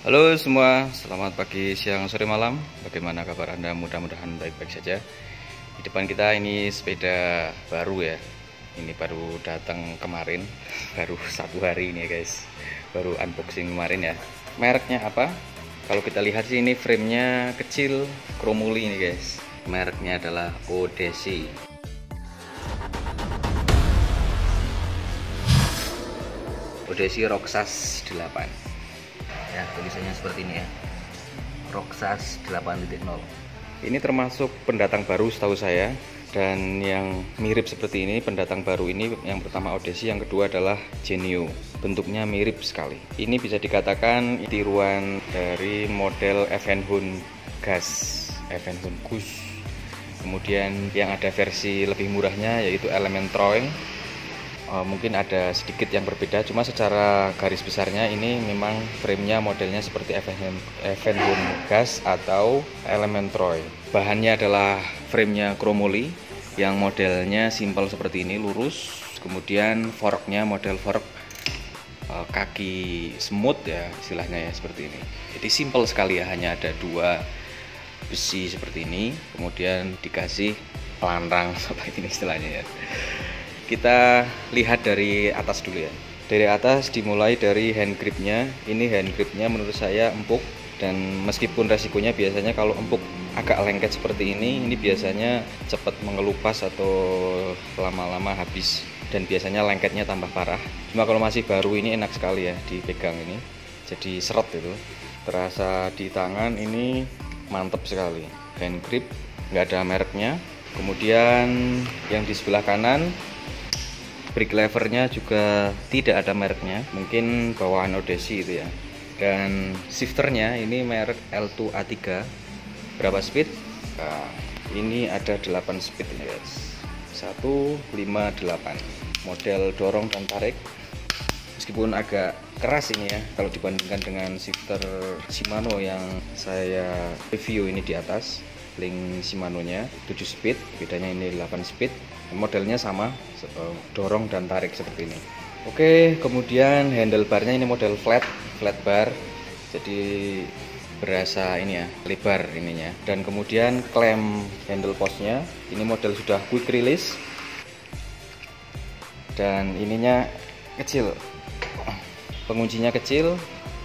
Halo semua, selamat pagi, siang, sore, malam. Bagaimana kabar Anda? Mudah-mudahan baik-baik saja. Di depan kita ini sepeda baru ya. Ini baru datang kemarin, baru 1 hari ini ya guys. Baru unboxing kemarin ya. Mereknya apa? Kalau kita lihat sih ini framenya kecil, kromuli ini guys. Mereknya adalah Odyssey. Odyssey Roxas 8. Ya, tulisannya seperti ini ya, Roxas 8.0. Ini termasuk pendatang baru setahu saya, dan yang mirip seperti ini pendatang baru ini yang pertama Odyssey, yang kedua adalah Genio. Bentuknya mirip sekali. Ini bisa dikatakan tiruan dari model Evenhound Gas, Evenhound Gus. Kemudian yang ada versi lebih murahnya yaitu Elementroy. Mungkin ada sedikit yang berbeda, cuma secara garis besarnya ini memang framenya modelnya seperti Evenhound Gas atau Elementroy. Bahannya adalah framenya chromoly yang modelnya simpel seperti ini, lurus. Kemudian forknya model fork kaki semut ya istilahnya ya, seperti ini. Jadi simpel sekali ya, hanya ada 2 besi seperti ini, kemudian dikasih pelarang seperti ini istilahnya ya. Kita lihat dari atas dulu ya. Dari atas dimulai dari hand gripnya. Ini hand gripnya menurut saya empuk, dan meskipun resikonya biasanya kalau empuk agak lengket seperti ini biasanya cepat mengelupas atau lama-lama habis, dan biasanya lengketnya tambah parah. Cuma kalau masih baru ini enak sekali ya dipegang ini. Jadi seret itu. Terasa di tangan ini mantap sekali. Hand grip nggak ada mereknya. Kemudian yang di sebelah kanan, brake levernya juga tidak ada mereknya, mungkin bawaan Odyssey itu ya. Dan shifternya ini merek L2A3. Berapa speed? Nah, ini ada 8 speed ini guys. 158. Model dorong dan tarik. Meskipun agak keras ini ya kalau dibandingkan dengan shifter Shimano yang saya review ini di atas. Link Shimano-nya 7 speed, bedanya ini 8 speed. Modelnya sama, dorong dan tarik seperti ini. Oke, kemudian handlebarnya ini model flat bar, jadi berasa ini ya, lebar ininya. Dan kemudian klem handle postnya ini model sudah quick release, dan ininya kecil, penguncinya kecil,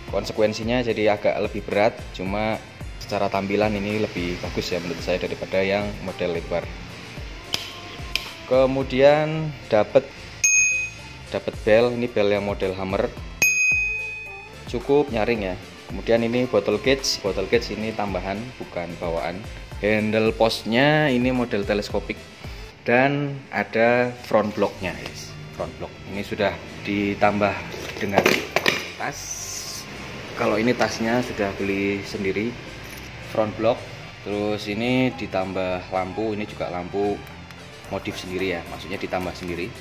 konsekuensinya jadi agak lebih berat. Cuma secara tampilan ini lebih bagus ya menurut saya daripada yang model lebar. Kemudian dapat bel, ini bel yang model hammer, cukup nyaring ya. Kemudian ini bottle gauge ini tambahan bukan bawaan. Handle postnya ini model teleskopik, dan ada front blocknya guys. Front block ini sudah ditambah dengan tas. Kalau ini tasnya sudah beli sendiri, front block. Terus ini ditambah lampu, ini juga lampu modif sendiri ya, maksudnya ditambah sendiri.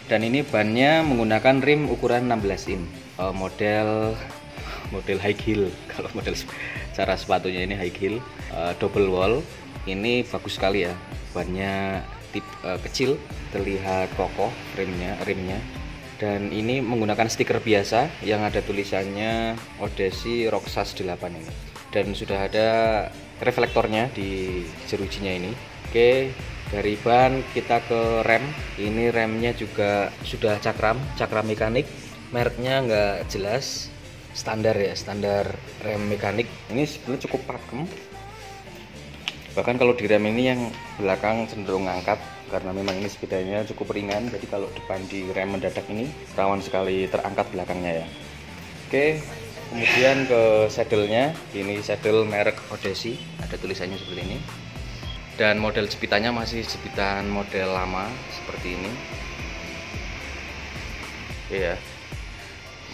Dan ini bannya menggunakan rim ukuran 16 in, model high heel. Kalau model cara sepatunya ini high heel, double wall. Ini bagus sekali ya, bannya kecil, terlihat kokoh rimnya. Dan ini menggunakan stiker biasa yang ada tulisannya Odyssey Roxas 8 ini. Dan sudah ada reflektornya di jerujinya ini. Oke, dari ban kita ke rem. Ini remnya juga sudah cakram mekanik. Mereknya nggak jelas, standar ya, standar rem mekanik. Ini sebenarnya cukup pakem. Bahkan kalau di rem ini yang belakang cenderung ngangkat, karena memang ini sepedanya cukup ringan. Jadi kalau depan di rem mendadak ini rawan sekali terangkat belakangnya ya. Oke, kemudian ke saddle-nya. Ini saddle merek Odyssey, ada tulisannya seperti ini. Dan model jepitannya masih jepitan model lama seperti ini. Ya,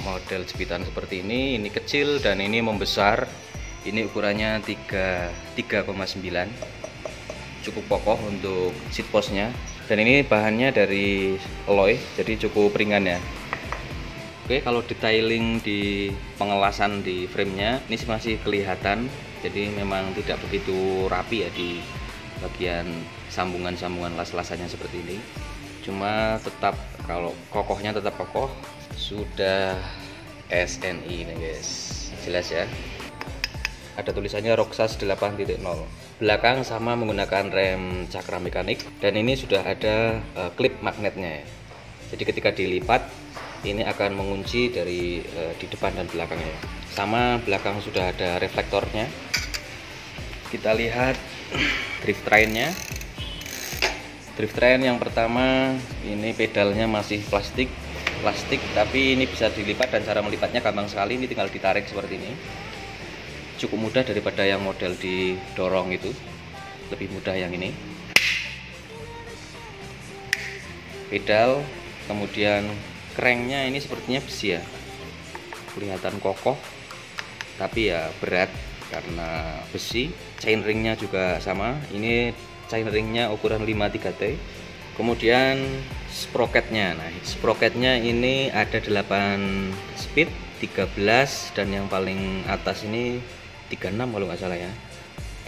model jepitan seperti ini kecil dan ini membesar. Ini ukurannya 3,9. Cukup kokoh untuk seat postnya. Dan ini bahannya dari alloy, jadi cukup ringan ya. Oke, kalau detailing di pengelasan di framenya ini masih kelihatan. Jadi memang tidak begitu rapi ya di bagian sambungan-sambungan las-lasannya seperti ini. Cuma tetap, kalau kokohnya tetap kokoh. Sudah SNI nih guys. jelas ya. Ada tulisannya Roxas 8.0. Belakang sama menggunakan rem cakra mekanik, dan ini sudah ada klip magnetnya ya. Jadi ketika dilipat ini akan mengunci dari di depan dan belakangnya. Sama belakang sudah ada reflektornya. Kita lihat drift trainnya. Drift train yang pertama ini pedalnya masih plastik, tapi ini bisa dilipat dan cara melipatnya gampang sekali. Ini tinggal ditarik seperti ini. Cukup mudah daripada yang model didorong itu, lebih mudah yang ini. Pedal, kemudian cranknya ini sepertinya besi ya, kelihatan kokoh tapi ya berat karena besi. Chainringnya juga sama, ini chainringnya ukuran 53T. Kemudian sprocketnya, nah sprocketnya ini ada 8 speed, 13, dan yang paling atas ini 36 kalau nggak salah ya,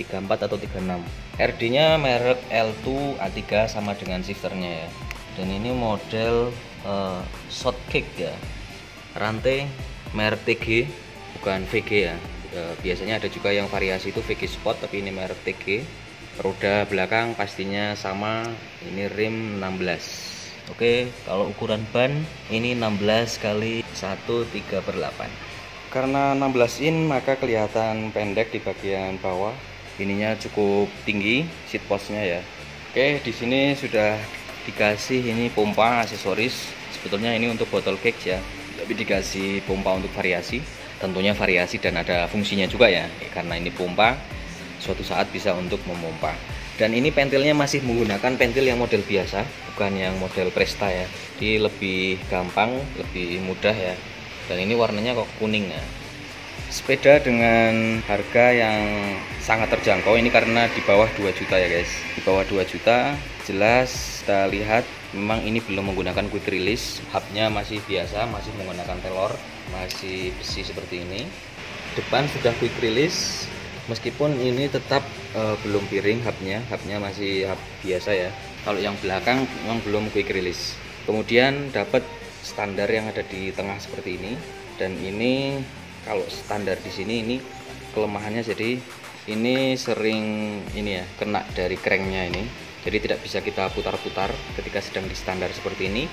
34 atau 36. RD nya merek L2 A3 sama dengan shifternya ya. Dan ini model short kick ya, rantai merek TG bukan VG ya. Biasanya ada juga yang variasi itu VG Sport, tapi ini merek TG. Roda belakang pastinya sama, ini rim 16. Oke, kalau ukuran ban ini 16 kali 1/3/8. Karena 16 in maka kelihatan pendek di bagian bawah. Ininya cukup tinggi seat postnya ya. Oke, di sini sudah dikasih ini pompa aksesoris. Sebetulnya ini untuk botol cage ya, tapi dikasih pompa untuk variasi. Tentunya variasi dan ada fungsinya juga ya, karena ini pompa suatu saat bisa untuk memompa. Dan ini pentilnya masih menggunakan pentil yang model biasa, bukan yang model Presta ya. Jadi lebih gampang, lebih mudah ya. Dan ini warnanya kok kuning ya. Sepeda dengan harga yang sangat terjangkau ini karena di bawah 2 juta ya guys. Di bawah 2 juta jelas kita lihat memang ini belum menggunakan quick release. Hubnya masih biasa, masih menggunakan telor, masih besi seperti ini. Depan sudah quick release, meskipun ini tetap belum piring hubnya masih hub biasa ya. Kalau yang belakang memang belum quick release. Kemudian dapat standar yang ada di tengah seperti ini, dan ini kalau standar di sini ini kelemahannya, jadi ini sering ini ya kena dari cranknya ini, jadi tidak bisa kita putar-putar ketika sedang di standar seperti ini.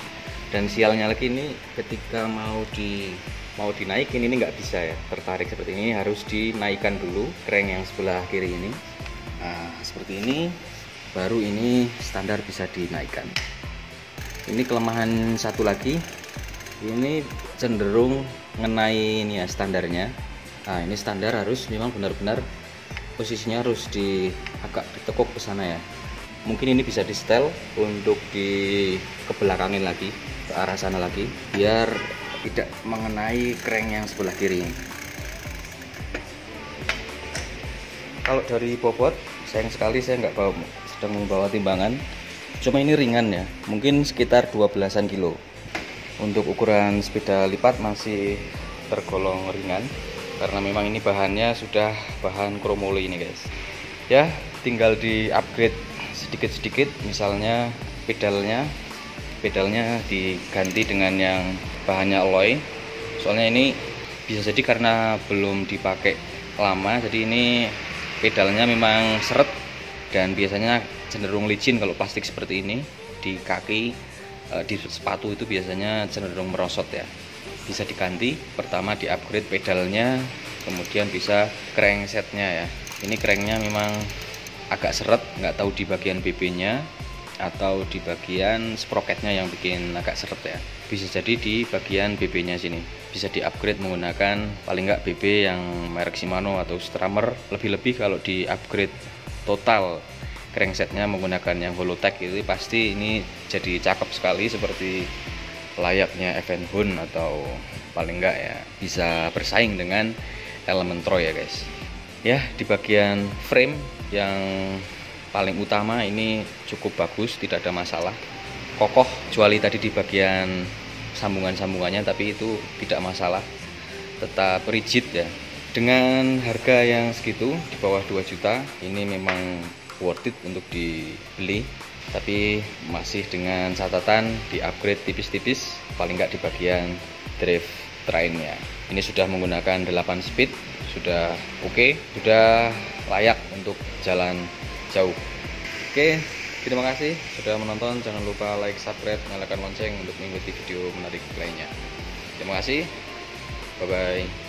Dan sialnya lagi ini ketika mau dinaikin ini nggak bisa ya, tertarik seperti ini, harus dinaikkan dulu crank yang sebelah kiri ini. Nah seperti ini baru ini standar bisa dinaikkan. Ini kelemahan satu lagi, ini cenderung ngenai ini ya standarnya. Nah ini standar harus memang benar-benar posisinya harus agak ditekuk ke sana ya. Mungkin ini bisa di setel untuk kebelakangin lagi, ke arah sana lagi, biar tidak mengenai crank yang sebelah kiri. Kalau dari bobot, sayang sekali saya nggak sedang membawa timbangan. Cuma ini ringan ya, mungkin sekitar 12-an kilo. Untuk ukuran sepeda lipat masih tergolong ringan, karena memang ini bahannya sudah bahan kromoli ini guys. Ya, tinggal di upgrade sedikit-sedikit, misalnya pedalnya diganti dengan yang bahannya alloy. Soalnya ini bisa jadi karena belum dipakai lama, jadi ini pedalnya memang seret dan biasanya cenderung licin kalau plastik seperti ini. Di kaki, di sepatu itu biasanya cenderung merosot ya. Bisa diganti, pertama di upgrade pedalnya, kemudian bisa cranksetnya ya. Ini cranknya memang agak seret, nggak tahu di bagian BB nya atau di bagian sprocketnya yang bikin agak seret ya. Bisa jadi di bagian BB nya sini, bisa di upgrade menggunakan paling nggak BB yang merek Shimano atau Strummer. Lebih-lebih kalau di upgrade total cranksetnya menggunakan yang Holotech itu pasti ini jadi cakep sekali, seperti layaknya Evenhound, atau paling enggak ya bisa bersaing dengan Elementroy ya guys. Ya, di bagian frame yang paling utama ini cukup bagus, tidak ada masalah, kokoh, kecuali tadi di bagian sambungan-sambungannya, tapi itu tidak masalah, tetap rigid ya. Dengan harga yang segitu di bawah 2 juta ini memang worth it untuk dibeli, tapi masih dengan catatan di upgrade tipis-tipis, paling nggak di bagian drive trainnya. Ini sudah menggunakan 8 speed, sudah oke, sudah layak untuk jalan jauh. Oke, terima kasih sudah menonton. Jangan lupa like, subscribe, nyalakan lonceng untuk mengikuti video menarik lainnya. Terima kasih, bye bye.